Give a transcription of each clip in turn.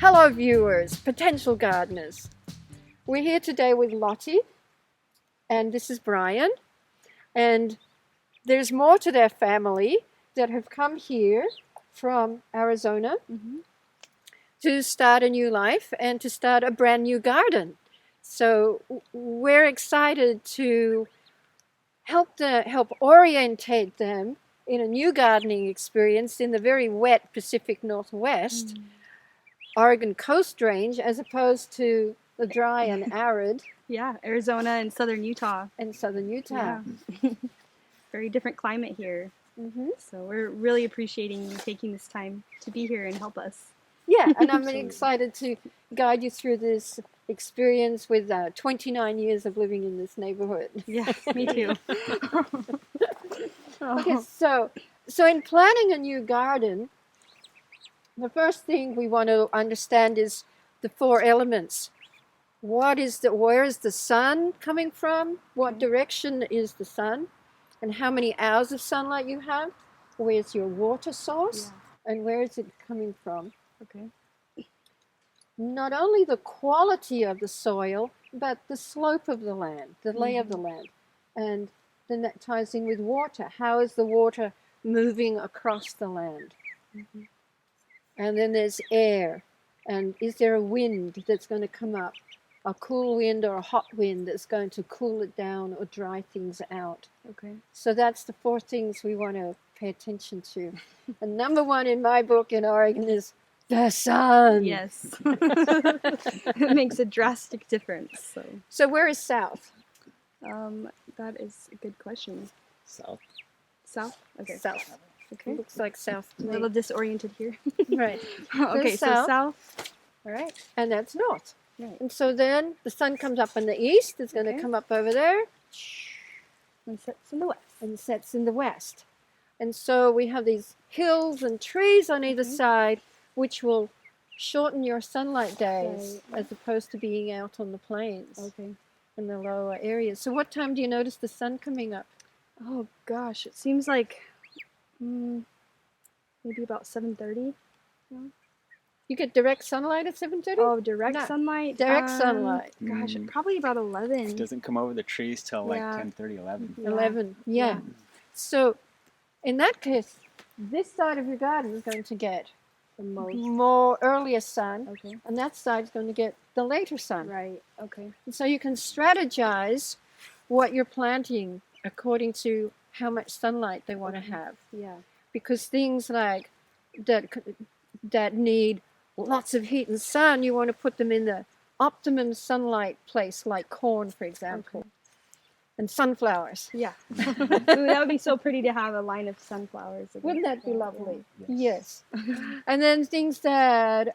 Hello viewers, potential gardeners. We're here today with Lottie, and this is Brian, and there's more to their family that have come here from Arizona to start a new life and to start a brand new garden. So we're excited to help orientate them in a new gardening experience in the very wet Pacific Northwest, Oregon Coast Range, as opposed to the dry and arid. Yeah, Arizona and southern Utah. Yeah. Very different climate here. So we're really appreciating you taking this time to be here and help us. Yeah, and I'm excited to guide you through this experience with 29 years of living in this neighborhood. Yeah, me too. Okay, so in planning a new garden, the first thing we want to understand is the four elements. Where is the sun coming from? What direction is the sun? And how many hours of sunlight you have? Where's your water source? Yeah. And where is it coming from? Okay. Not only the quality of the soil, but the slope of the land, the lay of the land. And then that ties in with water. How is the water moving across the land? And then there's air. And is there a wind that's going to come up? A cool wind or a hot wind that's going to cool it down or dry things out. Okay. So that's the four things we want to pay attention to. And number one in my book in Oregon is the sun. Yes. It makes a drastic difference. So where is south? That is a good question. South. South? Okay. South. Okay. Looks like south to A me. little disoriented here. Right. Okay, so south. All right. And that's north. Right. And so then the sun comes up in the east. It's going to come up over there. And sets in the west. And sets in the west. And so we have these hills and trees on either side, which will shorten your sunlight days as opposed to being out on the plains in the lower areas. So what time do you notice the sun coming up? Oh gosh, it seems like maybe about 7:30. You get direct sunlight at 7:30? Oh, direct sunlight? Direct sunlight. Gosh, probably about 11. It doesn't come over the trees till like 10:30, 11. 11, yeah. So in that case, this side of your garden is going to get The most. more earlier sun, Okay. and that side is going to get the later sun. Right, okay. And so you can strategize what you're planting according to how much sunlight they want to have. Yeah. Because things like that need lots of heat and sun, you want to put them in the optimum sunlight place, like corn, for example, and sunflowers. Yeah. Ooh, that would be so pretty to have a line of sunflowers. Wouldn't that be lovely? Yes. And then things that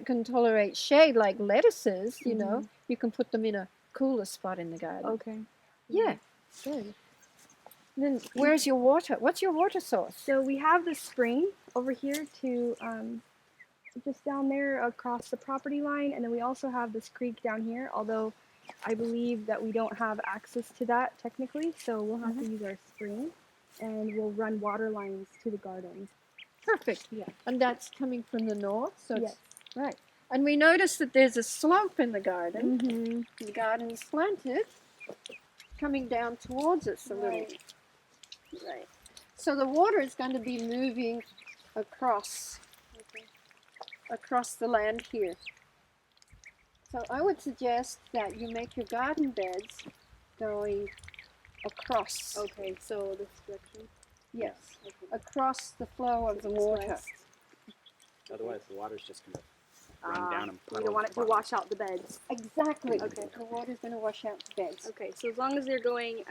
can tolerate shade, like lettuces, you know, you can put them in a cooler spot in the garden. Okay. Yeah. Good. Then where's your water? What's your water source? So we have the spring over here to just down there across the property line, and then we also have this creek down here, although I believe that we don't have access to that technically, so we'll have to use our spring, and we'll run water lines to the garden. Perfect. Yeah. And that's coming from the north, so Yes. right. And we notice that there's a slope in the garden. The garden is slanted, coming down towards us a little. Right. So the water is going to be moving across the land here. So I would suggest that you make your garden beds going across. Okay, so this direction? Yes, across the flow of the water. Otherwise, the water's just going to run down and puddle. We don't want it to wash out the beds. Exactly. Okay. The water's going to wash out the beds. Okay, so as long as they're going,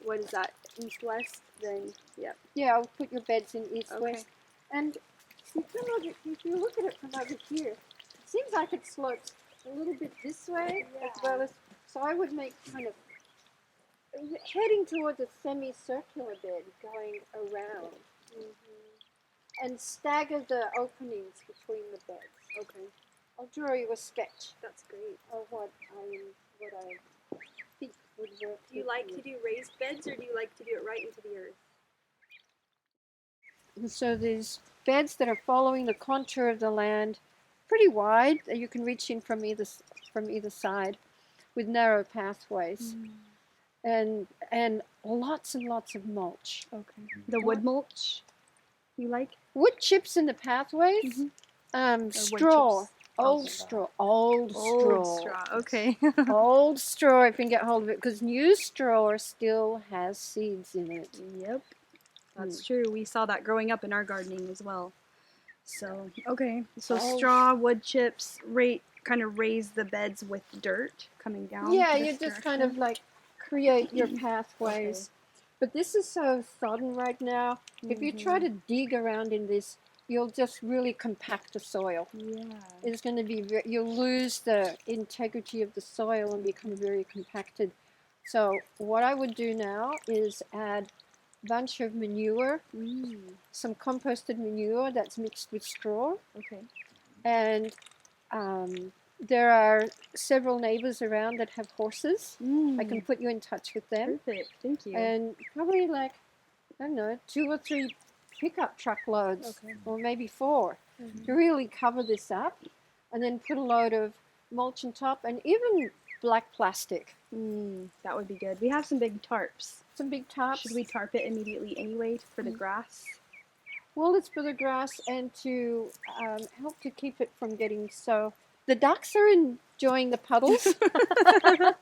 what is that, east-west, then, yeah. Yeah, I'll put your beds in east-west. And if you look at it from over here, it seems like it slopes a little bit this way as well as, so I would make kind of heading towards a semicircular bed going around and stagger the openings between the beds. Okay. I'll draw you a sketch That's great. of what I think would work. Do you like to do raised beds, or do you like to do it right into the earth? And so there's beds that are following the contour of the land pretty wide. You can reach in from either side with narrow pathways. And lots and lots of mulch. Okay. The wood mulch you like? Wood chips in the pathways. Straw. chips. Old straw. Old straw. Okay. Old straw if you can get hold of it, because new straw still has seeds in it. Yep. That's true. We saw that growing up in our gardening as well. So, okay. So straw, wood chips, kind of raise the beds with dirt coming down. Yeah, you just kind of like create your pathways. But this is so sodden right now. If you try to dig around in this, you'll just really compact the soil. Yeah. It's going to be, you'll lose the integrity of the soil and become very compacted. So what I would do now is add a bunch of manure, some composted manure that's mixed with straw. Okay. And there are several neighbors around that have horses. I can put you in touch with them. Perfect. Thank you. And probably like, I don't know, 2 or 3 pickup truckloads, or maybe 4, to really cover this up, and then put a load of mulch on top, and even black plastic. That would be good. We have some big tarps. Some big tarps. Should we tarp it immediately anyway for the grass? Well, it's for the grass and to help to keep it from getting so... The ducks are enjoying the puddles. But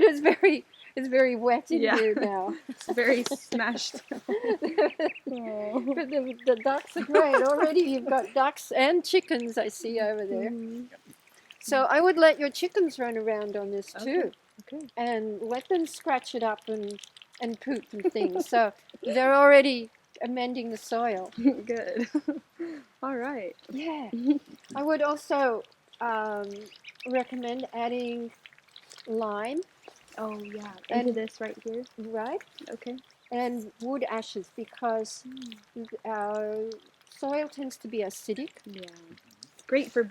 it's very wet in here now. It's very smashed. But the ducks are great. Already you've got ducks and chickens I see over there. So I would let your chickens run around on this too. Okay. And let them scratch it up and poop and things. So they're already amending the soil. Good. All right. Yeah. I would also recommend adding lime. Oh, yeah. Into this right here. Right. Okay. And wood ashes, because our soil tends to be acidic. Yeah. Great for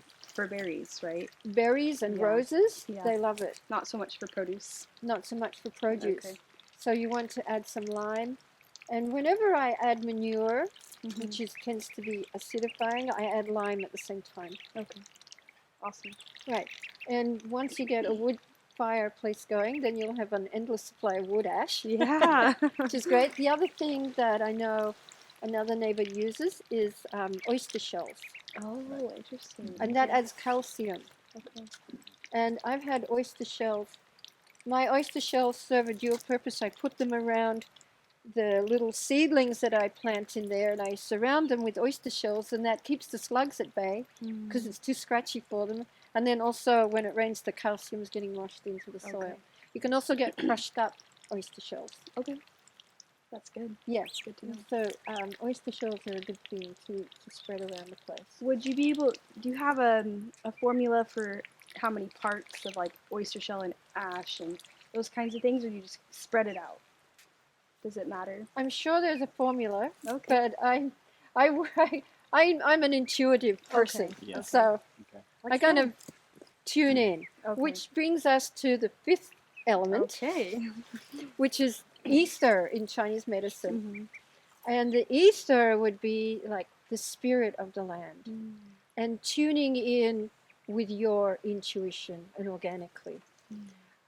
berries, right? Berries and roses, Yeah. they love it. Not so much for produce. Not so much for produce. Okay. So you want to add some lime. And whenever I add manure, which tends to be acidifying, I add lime at the same time. Okay. Awesome. Right. And once you get a wood fireplace going, then you'll have an endless supply of wood ash. Yeah. Which is great. The other thing that I know another neighbor uses is oyster shells. Oh, interesting. And that adds calcium. Okay. And I've had oyster shells. My oyster shells serve a dual purpose. I put them around the little seedlings that I plant in there, and I surround them with oyster shells, and that keeps the slugs at bay because it's too scratchy for them. And then also when it rains, the calcium is getting washed into the soil. Okay. You can also get crushed up oyster shells. Okay. That's good. Yeah. That's good to know. So oyster shells are a good thing to spread around the place. Would you be able, do you have a formula for how many parts of like oyster shell and ash and those kinds of things, or do you just spread it out? Does it matter? I'm sure there's a formula, Okay. but I'm an intuitive person, Okay. Yeah. so Okay. I kind of tune in, Okay. which brings us to the 5th element, Okay. which is ether in Chinese medicine. And the ether would be like the spirit of the land, and tuning in with your intuition and organically.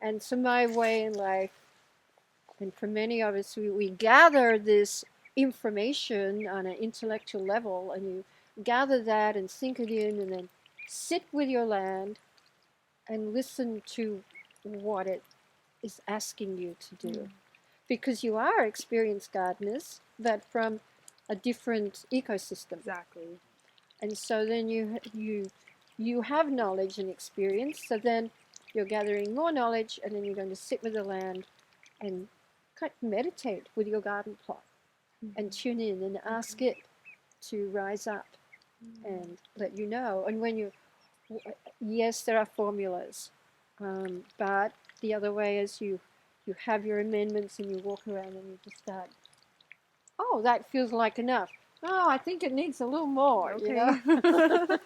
And so my way in life, and for many of us, we gather this information on an intellectual level, and you gather that and sink it in, and then sit with your land and listen to what it is asking you to do. Because you are experienced gardeners, but from a different ecosystem. Exactly. And so then you have knowledge and experience, so then you're gathering more knowledge, and then you're going to sit with the land and kind of meditate with your garden plot and tune in and ask it to rise up and let you know. And when yes, there are formulas, but the other way is you have your amendments and you walk around and you just start, oh, that feels like enough. Oh, I think it needs a little more, Okay. you know?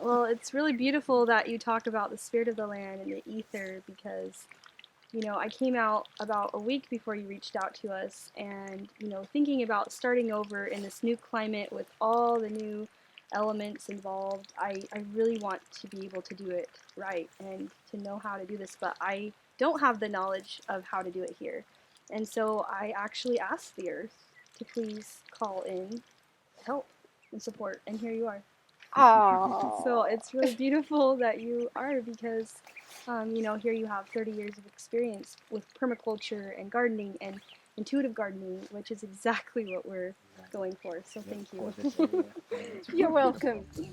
Well, it's really beautiful that you talk about the spirit of the land and the ether, because, you know, I came out about a week before you reached out to us, and, you know, thinking about starting over in this new climate with all the new elements involved. I really want to be able to do it right and to know how to do this, but I don't have the knowledge of how to do it here. And so I actually asked the Earth to please call in help and support, and here you are. Oh. So it's really beautiful that you are, because you know, here you have 30 years of experience with permaculture and gardening and intuitive gardening, which is exactly what we're going for. So thank you. You're welcome. Okay.